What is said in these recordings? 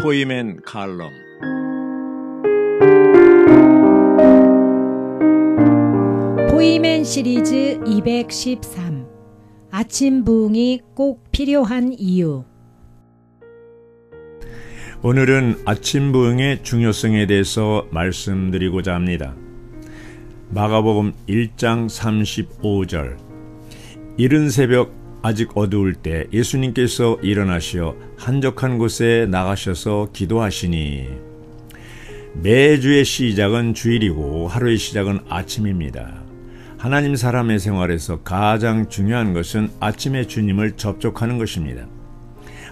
포이맨 칼럼. 포이맨 시리즈 213 아침 부흥이 꼭 필요한 이유. 오늘은 아침 부흥의 중요성에 대해서 말씀드리고자 합니다. 마가복음 1장 35절. 이른 새벽 아직 어두울 때 예수님께서 일어나시어 한적한 곳에 나가셔서 기도하시니. 매주의 시작은 주일이고 하루의 시작은 아침입니다. 하나님 사람의 생활에서 가장 중요한 것은 아침에 주님을 접촉하는 것입니다.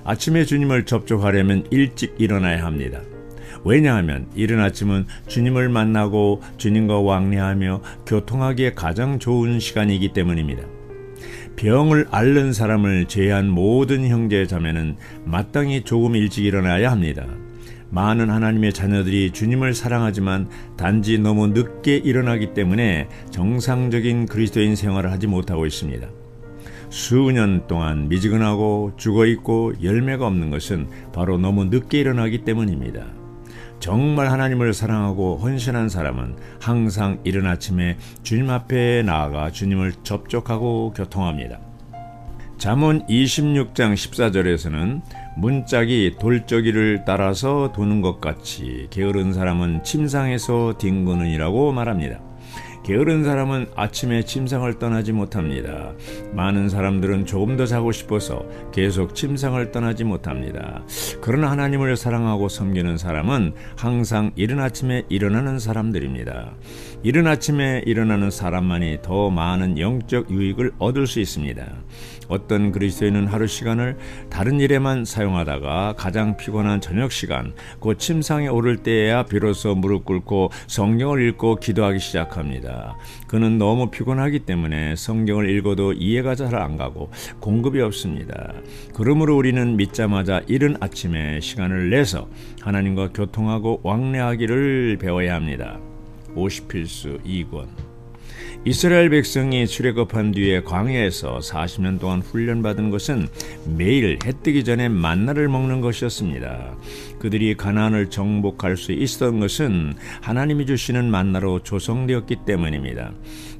아침에 주님을 접촉하려면 일찍 일어나야 합니다. 왜냐하면 이른 아침은 주님을 만나고 주님과 왕래하며 교통하기에 가장 좋은 시간이기 때문입니다. 병을 앓는 사람을 제외한 모든 형제 자매는 마땅히 조금 일찍 일어나야 합니다. 많은 하나님의 자녀들이 주님을 사랑하지만 단지 너무 늦게 일어나기 때문에 정상적인 그리스도인 생활을 하지 못하고 있습니다. 수년 동안 미지근하고 죽어있고 열매가 없는 것은 바로 너무 늦게 일어나기 때문입니다. 정말 하나님을 사랑하고 헌신한 사람은 항상 이른 아침에 주님 앞에 나아가 주님을 접촉하고 교통합니다. 잠언 26장 14절에서는 문짝이 돌적이를 따라서 도는 것 같이 게으른 사람은 침상에서 뒹구느니라고 말합니다. 게으른 사람은 아침에 침상을 떠나지 못합니다. 많은 사람들은 조금 더 자고 싶어서 계속 침상을 떠나지 못합니다. 그러나 하나님을 사랑하고 섬기는 사람은 항상 이른 아침에 일어나는 사람들입니다. 이른 아침에 일어나는 사람만이 더 많은 영적 유익을 얻을 수 있습니다. 어떤 그리스도인은 하루 시간을 다른 일에만 사용하다가 가장 피곤한 저녁 시간, 곧 침상에 오를 때에야 비로소 무릎 꿇고 성경을 읽고 기도하기 시작합니다. 그는 너무 피곤하기 때문에 성경을 읽어도 이해가 잘 안 가고 공급이 없습니다. 그러므로 우리는 믿자마자 이른 아침에 시간을 내서 하나님과 교통하고 왕래하기를 배워야 합니다. 50필수 2권. 이스라엘 백성이 출애굽한 뒤에 광야에서 40년 동안 훈련받은 것은 매일 해 뜨기 전에 만나를 먹는 것이었습니다. 그들이 가나안을 정복할 수 있었던 것은 하나님이 주시는 만나로 조성되었기 때문입니다.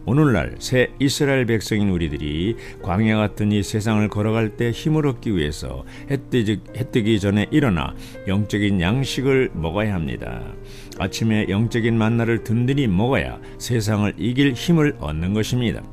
오늘날 새 이스라엘 백성인 우리들이 광야 같은 이 세상을 걸어갈 때 힘을 얻기 위해서 해 뜨기 전에 일어나 영적인 양식을 먹어야 합니다. 아침에 영적인 만나를 든든히 먹어야 세상을 이길 힘을 얻는 것입니다.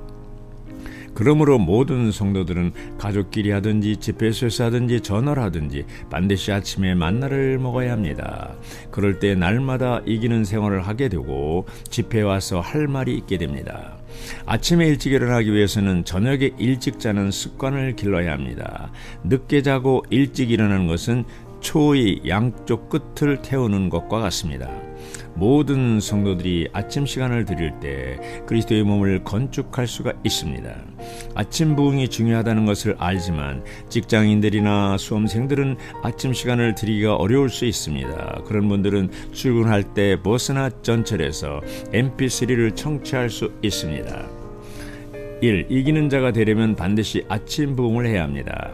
그러므로 모든 성도들은 가족끼리 하든지 집회소에서 하든지 전화를 하든지 반드시 아침에 만나를 먹어야 합니다. 그럴 때 날마다 이기는 생활을 하게 되고 집회에 와서 할 말이 있게 됩니다. 아침에 일찍 일어나기 위해서는 저녁에 일찍 자는 습관을 길러야 합니다. 늦게 자고 일찍 일어나는 것은 초의 양쪽 끝을 태우는 것과 같습니다. 모든 성도들이 아침 시간을 드릴 때 그리스도의 몸을 건축할 수가 있습니다. 아침 부흥이 중요하다는 것을 알지만 직장인들이나 수험생들은 아침 시간을 드리기가 어려울 수 있습니다. 그런 분들은 출근할 때 버스나 전철에서 mp3를 청취할 수 있습니다. 1. 이기는 자가 되려면 반드시 아침 부흥을 해야 합니다.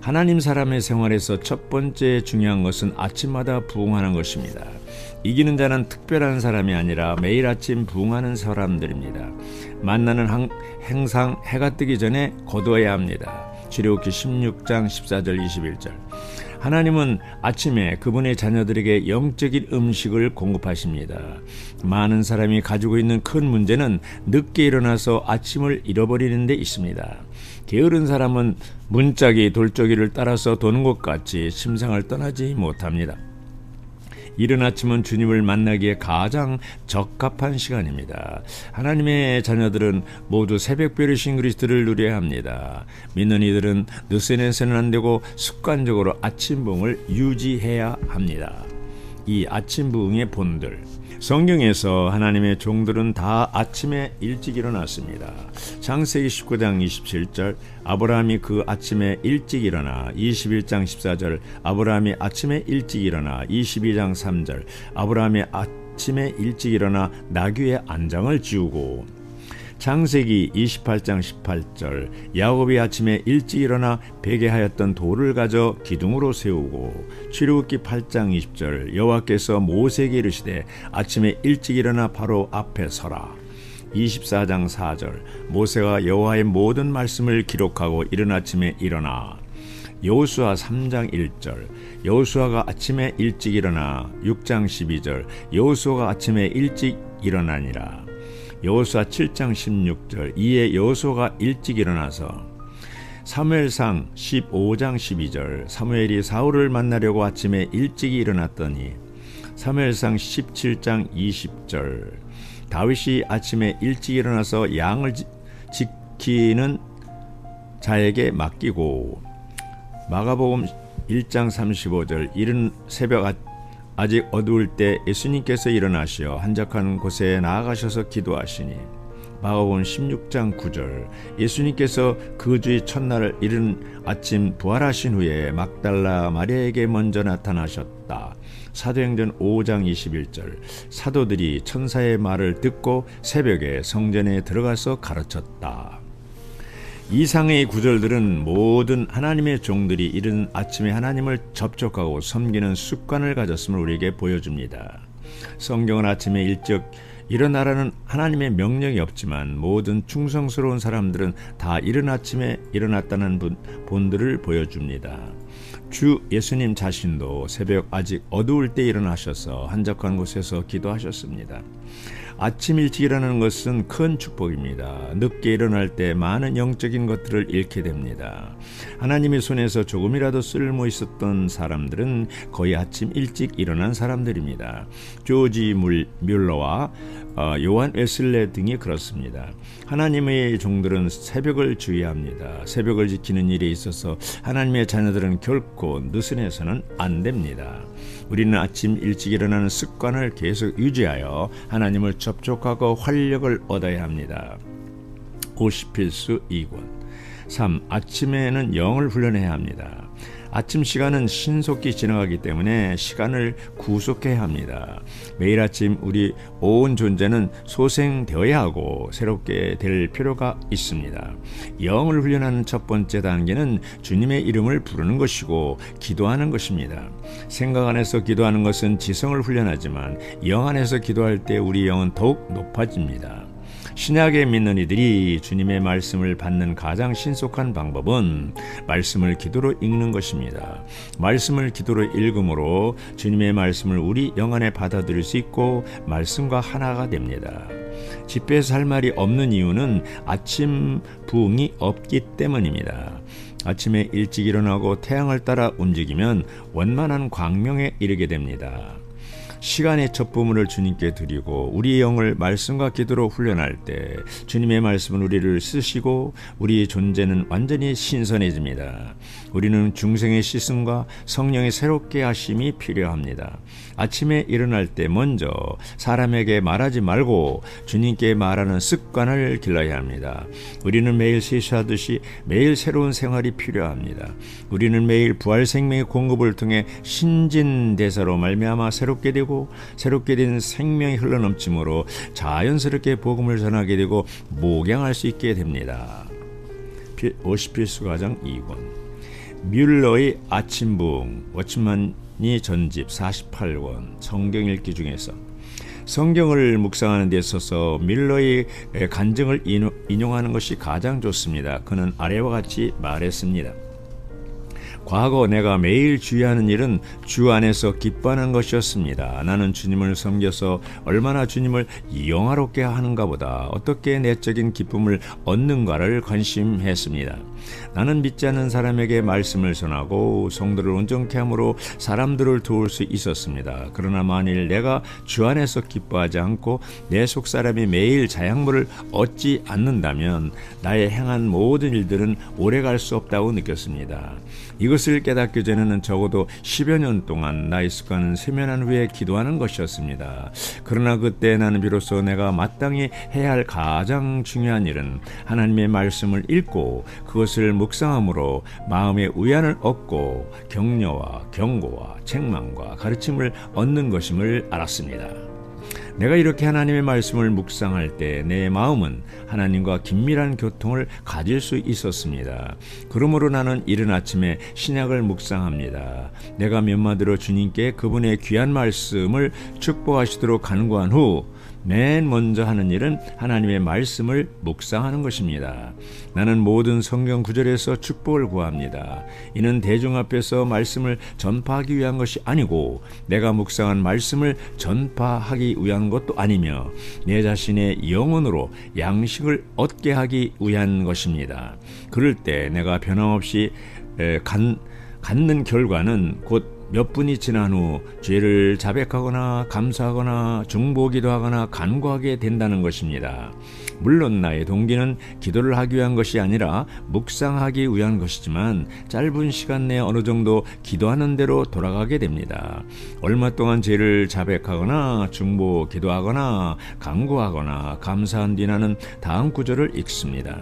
하나님 사람의 생활에서 첫 번째 중요한 것은 아침마다 부흥하는 것입니다. 이기는 자는 특별한 사람이 아니라 매일 아침 부흥하는 사람들입니다. 만나는 항상 해가 뜨기 전에 거두어야 합니다. 출애굽기 16장 14절 21절. 하나님은 아침에 그분의 자녀들에게 영적인 음식을 공급하십니다. 많은 사람이 가지고 있는 큰 문제는 늦게 일어나서 아침을 잃어버리는 데 있습니다. 게으른 사람은 문짝이 돌적이를 따라서 도는 것 같이 침상을 떠나지 못합니다. 이른 아침은 주님을 만나기에 가장 적합한 시간입니다. 하나님의 자녀들은 모두 새벽별이신 그리스도를 누려야 합니다. 믿는 이들은 늦새내서는 안 되고 습관적으로 아침 부흥을 유지해야 합니다. 이 아침 부흥의 본들. 성경에서 하나님의 종들은 다 아침에 일찍 일어났습니다. 창세기 19장 27절 아브라함이 그 아침에 일찍 일어나 21장 14절 아브라함이 아침에 일찍 일어나 22장 3절 아브라함이 아침에 일찍 일어나 나귀의 안장을 지우고 창세기 28장 18절 야곱이 아침에 일찍 일어나 베게 하였던 돌을 가져 기둥으로 세우고 출애굽기 8장 20절 여호와께서 모세에게 이르시되 아침에 일찍 일어나 바로 앞에 서라. 24장 4절 모세가 여호와의 모든 말씀을 기록하고 이른 아침에 일어나. 여호수아 3장 1절 여호수아가 아침에 일찍 일어나. 6장 12절 여호수아가 아침에 일찍 일어나니라. 여호수아 7장 16절 이에 여호수아가 일찍 일어나서. 사무엘상 15장 12절 사무엘이 사울을 만나려고 아침에 일찍 일어났더니. 사무엘상 17장 20절 다윗이 아침에 일찍 일어나서 양을 지키는 자에게 맡기고. 마가복음 1장 35절 이른 새벽 아직 어두울 때 예수님께서 일어나시어 한적한 곳에 나아가셔서 기도하시니. 마가복음 16장 9절 예수님께서 그 주의 첫날 이른 아침 부활하신 후에 막달라 마리아에게 먼저 나타나셨다. 사도행전 5장 21절 사도들이 천사의 말을 듣고 새벽에 성전에 들어가서 가르쳤다. 이상의 구절들은 모든 하나님의 종들이 이른 아침에 하나님을 접촉하고 섬기는 습관을 가졌음을 우리에게 보여줍니다. 성경은 아침에 일찍 일어나라는 하나님의 명령이 없지만 모든 충성스러운 사람들은 다 이른 아침에 일어났다는 본들을 보여줍니다. 주 예수님 자신도 새벽 아직 어두울 때 일어나셔서 한적한 곳에서 기도하셨습니다. 아침 일찍 일어나는 것은 큰 축복입니다. 늦게 일어날 때 많은 영적인 것들을 잃게 됩니다. 하나님의 손에서 조금이라도 쓸모 있었던 사람들은 거의 아침 일찍 일어난 사람들입니다. 조지 뮬러와 요한 웨슬레 등이 그렇습니다. 하나님의 종들은 새벽을 주의합니다. 새벽을 지키는 일에 있어서 하나님의 자녀들은 결코 느슨해서는 안 됩니다. 우리는 아침 일찍 일어나는 습관을 계속 유지하여 하나님을 접촉하고 활력을 얻어야 합니다. 50필수 2권 3. 아침에는 영을 훈련해야 합니다. 아침 시간은 신속히 지나가기 때문에 시간을 구속해야 합니다. 매일 아침 우리 온 존재는 소생되어야 하고 새롭게 될 필요가 있습니다. 영을 훈련하는 첫 번째 단계는 주님의 이름을 부르는 것이고 기도하는 것입니다. 생각 안에서 기도하는 것은 지성을 훈련하지만 영 안에서 기도할 때 우리 영은 더욱 높아집니다. 신약에 믿는 이들이 주님의 말씀을 받는 가장 신속한 방법은 말씀을 기도로 읽는 것입니다. 말씀을 기도로 읽음으로 주님의 말씀을 우리 영 안에 받아들일 수 있고 말씀과 하나가 됩니다. 집회에서 할 말이 없는 이유는 아침 부흥이 없기 때문입니다. 아침에 일찍 일어나고 태양을 따라 움직이면 원만한 광명에 이르게 됩니다. 시간의 첫 부문을 주님께 드리고 우리의 영을 말씀과 기도로 훈련할 때 주님의 말씀은 우리를 쓰시고 우리의 존재는 완전히 신선해집니다. 우리는 중생의 씻음과 성령의 새롭게 하심이 필요합니다. 아침에 일어날 때 먼저 사람에게 말하지 말고 주님께 말하는 습관을 길러야 합니다. 우리는 매일 세수하듯이 매일 새로운 생활이 필요합니다. 우리는 매일 부활 생명의 공급을 통해 신진대사로 말미암아 새롭게 되고 새롭게 된 생명이 흘러넘침으로 자연스럽게 복음을 전하게 되고 목양할 수 있게 됩니다. 50필수 과정 2권 뮬러의 아침 부흥 워치만이 전집 48권 성경 읽기 중에서 성경을 묵상하는 데 있어서 뮬러의 간증을 인용하는 것이 가장 좋습니다. 그는 아래와 같이 말했습니다. 과거 내가 매일 주의하는 일은 주 안에서 기뻐하는 것이었습니다. 나는 주님을 섬겨서 얼마나 주님을 영화롭게 하는가 보다 어떻게 내적인 기쁨을 얻는가를 관심했습니다. 나는 믿지 않는 사람에게 말씀을 전하고 성도를 온전케 함으로 사람들을 도울 수 있었습니다. 그러나 만일 내가 주 안에서 기뻐하지 않고 내 속사람이 매일 자양물을 얻지 않는다면 나의 행한 모든 일들은 오래갈 수 없다고 느꼈습니다. 이것을 깨닫기 전에는 적어도 10여 년 동안 나의 습관은 세면한 후에 기도하는 것이었습니다. 그러나 그때 나는 비로소 내가 마땅히 해야 할 가장 중요한 일은 하나님의 말씀을 읽고 그것을 묵상함으로 마음의 위안을 얻고 격려와 경고와 책망과 가르침을 얻는 것임을 알았습니다. 내가 이렇게 하나님의 말씀을 묵상할 때 내 마음은 하나님과 긴밀한 교통을 가질 수 있었습니다. 그러므로 나는 이른 아침에 신약을 묵상합니다. 내가 몇 마디로 주님께 그분의 귀한 말씀을 축복하시도록 간구한 후 맨 먼저 하는 일은 하나님의 말씀을 묵상하는 것입니다. 나는 모든 성경 구절에서 축복을 구합니다. 이는 대중 앞에서 말씀을 전파하기 위한 것이 아니고 내가 묵상한 말씀을 전파하기 위한 것도 아니며 내 자신의 영혼으로 양식을 얻게 하기 위한 것입니다. 그럴 때 내가 변함없이 갖는 결과는 곧 몇 분이 지난 후 죄를 자백하거나 감사하거나 중보기도하거나 간구하게 된다는 것입니다. 물론 나의 동기는 기도를 하기 위한 것이 아니라 묵상하기 위한 것이지만 짧은 시간 내에 어느 정도 기도하는 대로 돌아가게 됩니다. 얼마 동안 죄를 자백하거나 중보기도하거나 간구하거나 감사한 뒤 나는 다음 구절을 읽습니다.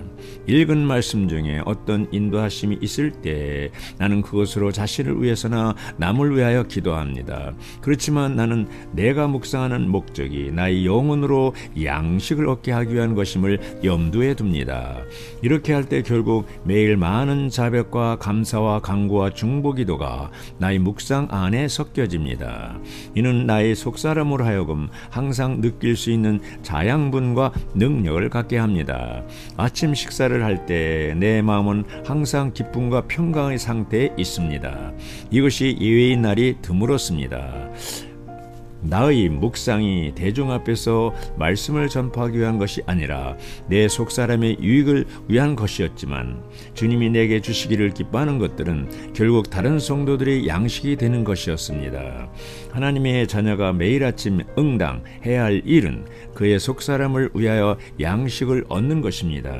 읽은 말씀 중에 어떤 인도하심이 있을 때 나는 그것으로 자신을 위해서나 남을 위하여 기도합니다. 그렇지만 나는 내가 묵상하는 목적이 나의 영혼으로 양식을 얻게 하기 위한 것임을 염두에 둡니다. 이렇게 할 때 결국 매일 많은 자백과 감사와 간구와 중보기도가 나의 묵상 안에 섞여집니다. 이는 나의 속사람으로 하여금 항상 느낄 수 있는 자양분과 능력을 갖게 합니다. 아침 식사를 할 때 내 마음은 항상 기쁨과 평강의 상태에 있습니다. 이것이 예외의 날이 드물었습니다. 나의 묵상이 대중 앞에서 말씀을 전파하기 위한 것이 아니라 내 속사람의 유익을 위한 것이었지만 주님이 내게 주시기를 기뻐하는 것들은 결국 다른 성도들의 양식이 되는 것이었습니다. 하나님의 자녀가 매일 아침 응당 해야 할 일은 그의 속사람을 위하여 양식을 얻는 것입니다.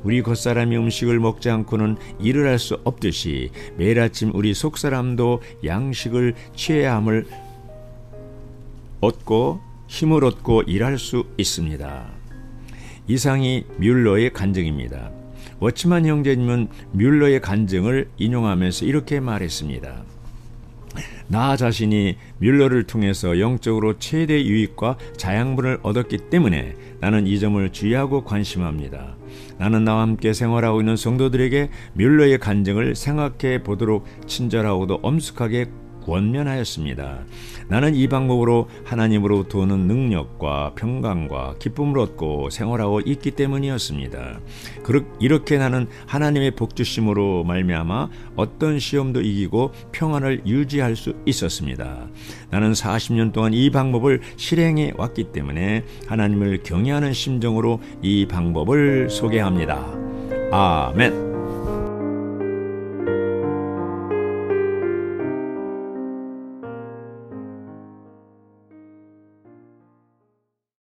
우리 겉사람이 음식을 먹지 않고는 일을 할 수 없듯이 매일 아침 우리 속사람도 양식을 취해야 함을 얻고 힘을 얻고 일할 수 있습니다. 이상이 뮬러의 간증입니다. 워치만 형제님은 뮬러의 간증을 인용하면서 이렇게 말했습니다. 나 자신이 뮬러를 통해서 영적으로 최대 유익과 자양분을 얻었기 때문에 나는 이 점을 주의하고 관심합니다. 나는 나와 함께 생활하고 있는 성도들에게 뮬러의 간증을 생각해 보도록 친절하고도 엄숙하게 권면하였습니다. 나는 이 방법으로 하나님으로부터 오는 능력과 평강과 기쁨을 얻고 생활하고 있기 때문이었습니다. 이렇게 나는 하나님의 복주심으로 말미암아 어떤 시험도 이기고 평안을 유지할 수 있었습니다. 나는 40년 동안 이 방법을 실행해 왔기 때문에 하나님을 경외하는 심정으로 이 방법을 소개합니다. 아멘.